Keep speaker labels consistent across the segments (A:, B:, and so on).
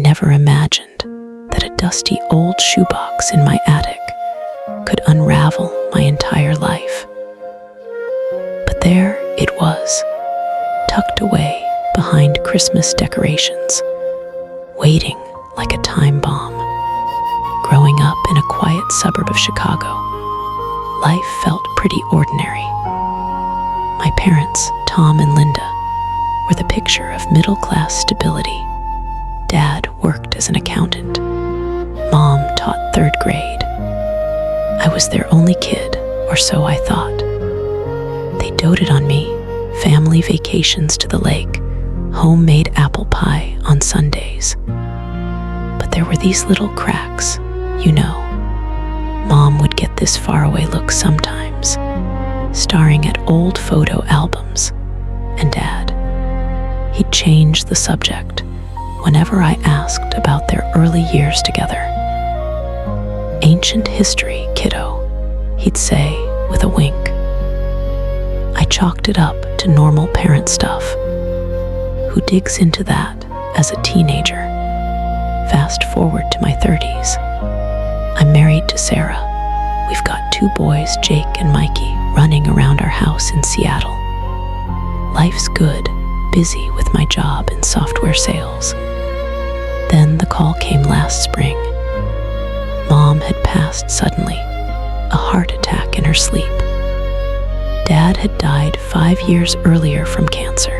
A: never imagined that a dusty old shoebox in my attic could unravel my entire life. But there it was, tucked away behind Christmas decorations, waiting like a time bomb. Growing up in a quiet suburb of Chicago, life felt pretty ordinary. My parents, Tom and Linda, were the picture of middle-class stability. Dad worked as an accountant. Mom taught third grade. I was their only kid, or so I thought. They doted on me, family vacations to the lake, homemade apple pie on Sundays. But there were these little cracks, you know. Mom would get this faraway look sometimes, staring at old photo albums, and Dad, he'd change the subject whenever I asked about their early years together. "Ancient history, kiddo," he'd say with a wink. I chalked it up to normal parent stuff. Who digs into that as a teenager? Fast forward to my 30s. I'm married to Sarah. We've got 2 boys, Jake and Mikey, running around our house in Seattle. Life's good, busy with my job in software sales. Then the call came last spring. Mom had passed suddenly, a heart attack in her sleep. Dad had died 5 years earlier from cancer,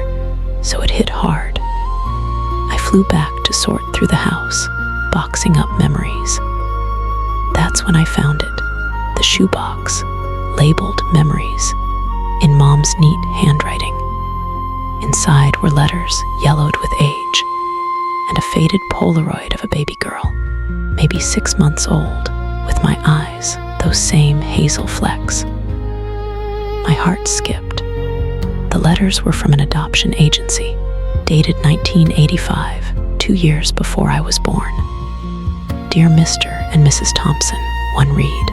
A: so it hit hard. I flew back to sort through the house, boxing up memories. That's when I found it, the shoebox, labeled memories, in Mom's neat handwriting. Inside were letters yellowed with age, and a faded Polaroid of a baby girl, maybe 6 months old, with my eyes, those same hazel flecks. My heart skipped. The letters were from an adoption agency, dated 1985, 2 years before I was born. "Dear Mr. and Mrs. Thompson," one read,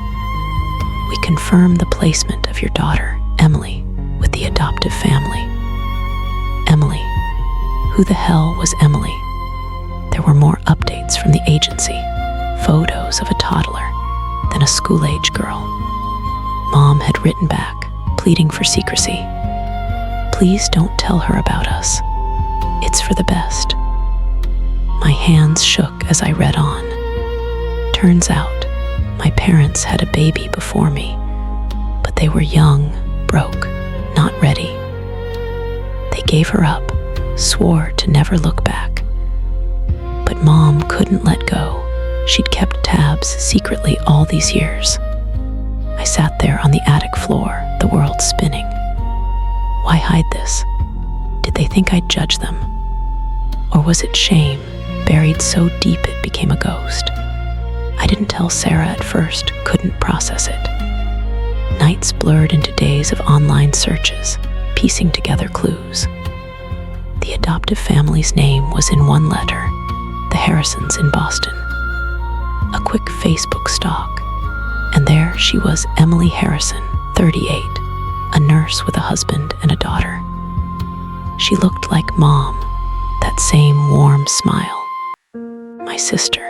A: "we confirm the placement of your daughter, Emily, with the adoptive family." Emily. Who the hell was Emily? There were more updates from the agency, photos of a toddler, then a school-age girl. Mom had written back, pleading for secrecy. "Please don't tell her about us. It's for the best." My hands shook as I read on. Turns out, my parents had a baby before me, but they were young, broke, not ready. They gave her up, swore to never look back. But Mom couldn't let go. She'd kept tabs secretly all these years. I sat there on the attic floor, the world spinning. Why hide this? Did they think I'd judge them? Or was it shame, buried so deep it became a ghost? I didn't tell Sarah at first, couldn't process it. Nights blurred into days of online searches, piecing together clues. The adoptive family's name was in one letter, the Harrisons in Boston. A quick Facebook stalk, and there she was, Emily Harrison, 38, a nurse with a husband and a daughter. She looked like Mom, that same warm smile. My sister.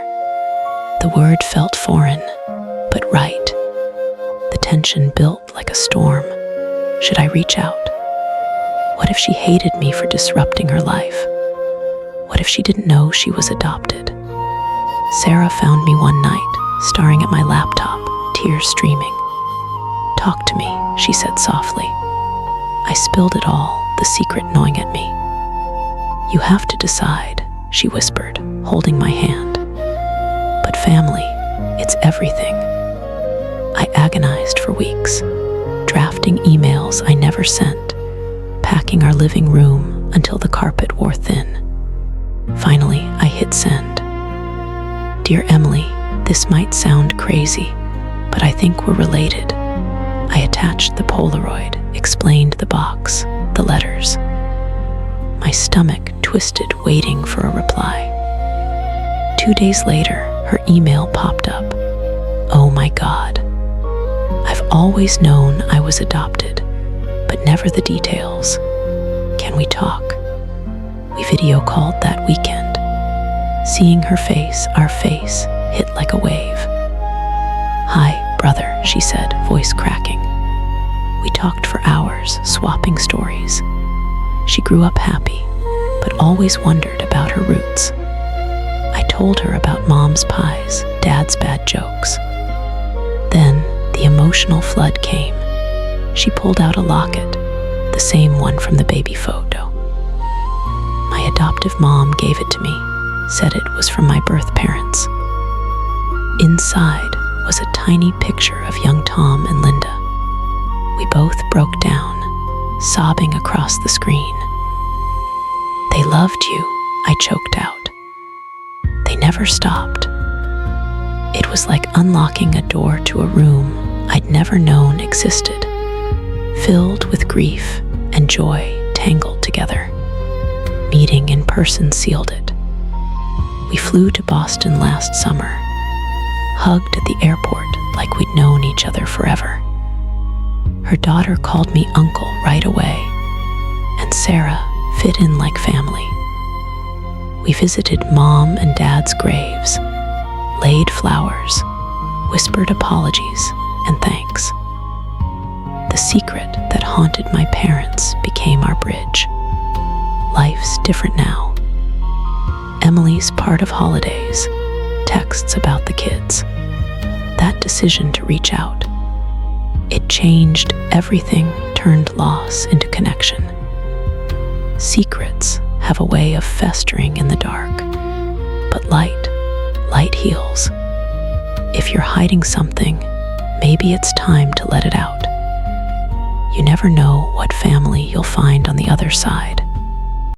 A: The word felt foreign, but right. The tension built like a storm. Should I reach out? What if she hated me for disrupting her life? What if she didn't know she was adopted? Sarah found me one night, staring at my laptop, tears streaming. "Talk to me," she said softly. I spilled it all, the secret gnawing at me. "You have to decide," she whispered, holding my hand. "But family, it's everything." I agonized for weeks, drafting emails I never sent, packing our living room until the carpet wore thin. Finally, I hit send. "Dear Emily, this might sound crazy, but I think we're related." I attached the Polaroid, explained the box, the letters. My stomach twisted, waiting for a reply. 2 days later, her email popped up. Oh my God. I've always known I was adopted, but never the details. Can we talk? We video called that weekend. Seeing her face, our face, hit like a wave. "Hi, brother," she said, voice cracking. We talked for hours, swapping stories. She grew up happy, but always wondered about her roots. I told her about Mom's pies, Dad's bad jokes. Then the emotional flood came. She pulled out a locket, the same one from the baby photo. My adoptive mom gave it to me, said it was from my birth parents. Inside was a tiny picture of young Tom and Linda. We both broke down, sobbing across the screen. "They loved you," I choked out. "They never stopped." It was like unlocking a door to a room I'd never known existed, filled with grief and joy tangled together. Meeting in person sealed it. We flew to Boston last summer, hugged at the airport like we'd known each other forever. Her daughter called me uncle right away, and Sarah fit in like family. We visited Mom and Dad's graves, laid flowers, whispered apologies and thanks. The secret that haunted my parents became our bridge. Life's different now. Emily's part of holidays, texts about the kids. That decision to reach out. It changed everything, turned loss into connection. Secrets have a way of festering in the dark, but light heals. If you're hiding something, maybe it's time to let it out. You never know what family you'll find on the other side.